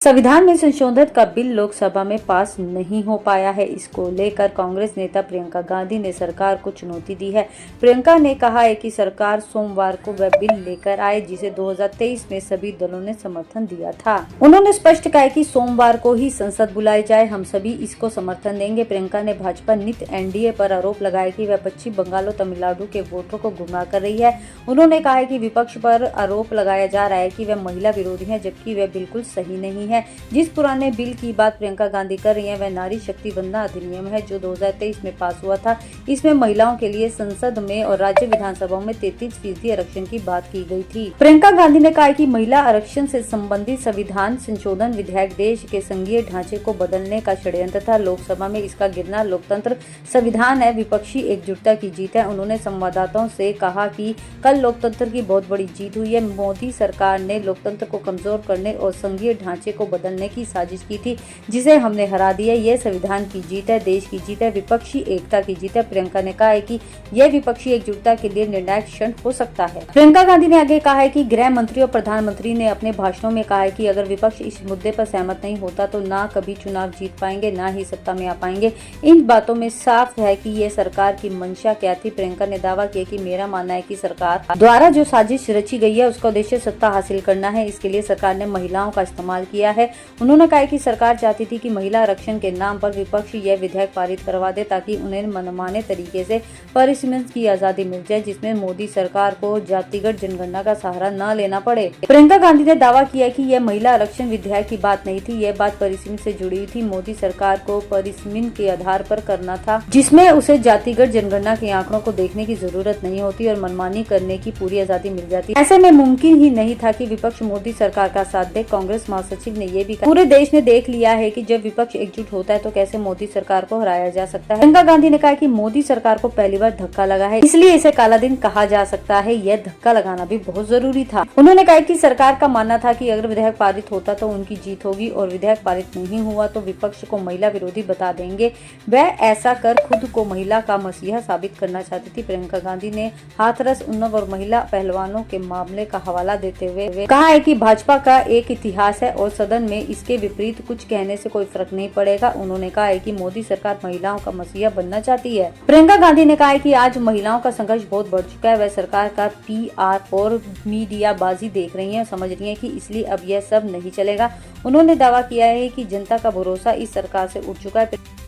संविधान में संशोधन का बिल लोकसभा में पास नहीं हो पाया है। इसको लेकर कांग्रेस नेता प्रियंका गांधी ने सरकार को चुनौती दी है। प्रियंका ने कहा है कि सरकार सोमवार को वह बिल लेकर आए जिसे 2023 में सभी दलों ने समर्थन दिया था। उन्होंने स्पष्ट कहा कि सोमवार को ही संसद बुलाई जाए, हम सभी इसको समर्थन देंगे। प्रियंका ने भाजपा नित एनडीए पर आरोप लगाया कि वह पश्चिम बंगाल और तमिलनाडु के वोटरों को गुमराह कर रही है। उन्होंने कहा है कि विपक्ष पर आरोप लगाया जा रहा है कि वह महिला विरोधी है, जबकि वह बिल्कुल सही नहीं है। जिस पुराने बिल की बात प्रियंका गांधी कर रही हैं वह नारी शक्ति वंदना अधिनियम है, जो 2023 में पास हुआ था। इसमें महिलाओं के लिए संसद में और राज्य विधानसभाओं में 33% आरक्षण की बात की गई थी। प्रियंका गांधी ने कहा कि महिला आरक्षण से संबंधित संविधान संशोधन विधेयक देश के संघीय ढांचे को बदलने का षड्यंत्र था। लोकसभा में इसका गिरना लोकतंत्र संविधान है, विपक्षी एकजुटता की जीत है। उन्होंने संवाददाताओं से कहा कि कल लोकतंत्र की बहुत बड़ी जीत हुई है। मोदी सरकार ने लोकतंत्र को कमजोर करने और संघीय ढांचे को बदलने की साजिश की थी, जिसे हमने हरा दिया। यह संविधान की जीत है, देश की जीत है, विपक्षी एकता की जीत है। प्रियंका ने कहा है कि यह विपक्षी एकजुटता के लिए निर्णायक क्षण हो सकता है। प्रियंका गांधी ने आगे कहा है कि गृह मंत्री और प्रधानमंत्री ने अपने भाषणों में कहा है कि अगर विपक्ष इस मुद्दे पर सहमत नहीं होता तो ना कभी चुनाव जीत पाएंगे, ना ही सत्ता में आ पाएंगे। इन बातों में साफ है कि यह सरकार की मंशा क्या थी। प्रियंका ने दावा किया कि मेरा मानना है कि सरकार द्वारा जो साजिश रची गई है उसका उद्देश्य सत्ता हासिल करना है। इसके लिए सरकार ने महिलाओं का इस्तेमाल किया है। उन्होंने कहा कि सरकार चाहती थी कि महिला आरक्षण के नाम पर विपक्ष यह विधेयक पारित करवा दे, ताकि उन्हें मनमाने तरीके से परिसीमन की आजादी मिल जाए, जिसमें मोदी सरकार को जातिगत जनगणना का सहारा न लेना पड़े। प्रियंका गांधी ने दावा किया कि यह महिला आरक्षण विधेयक की बात नहीं थी, यह बात परिसीमन से जुड़ी हुई थी। मोदी सरकार को परिसीमन के आधार पर करना था, जिसमें उसे जातिगत जनगणना के आंकड़ों को देखने की जरूरत नहीं होती और मनमानी करने की पूरी आजादी मिल जाती। ऐसे में मुमकिन ही नहीं था कि विपक्ष मोदी सरकार का साथ दे। कांग्रेस महासचिव ने यह भी कहा, पूरे देश ने देख लिया है कि जब विपक्ष एकजुट होता है तो कैसे मोदी सरकार को हराया जा सकता है। प्रियंका गांधी ने कहा कि मोदी सरकार को पहली बार धक्का लगा है, इसलिए इसे काला दिन कहा जा सकता है। यह धक्का लगाना भी बहुत जरूरी था। उन्होंने कहा कि सरकार का मानना था कि अगर विधेयक पारित होता तो उनकी जीत होगी और विधेयक पारित नहीं हुआ तो विपक्ष को महिला विरोधी बता देंगे। वह ऐसा कर खुद को महिला का मसीहा साबित करना चाहती थी। प्रियंका गांधी ने हाथरस, उन्नाव और महिला पहलवानों के मामले का हवाला देते हुए कहा है कि भाजपा का एक इतिहास है और सदन में इसके विपरीत कुछ कहने से कोई फर्क नहीं पड़ेगा। उन्होंने कहा है कि मोदी सरकार महिलाओं का मसीहा बनना चाहती है। प्रियंका गांधी ने कहा है कि आज महिलाओं का संघर्ष बहुत बढ़ चुका है। वह सरकार का पीआर और मीडियाबाजी देख रही है, समझ रही है कि इसलिए अब यह सब नहीं चलेगा। उन्होंने दावा किया है कि जनता का भरोसा इस सरकार से उठ चुका है।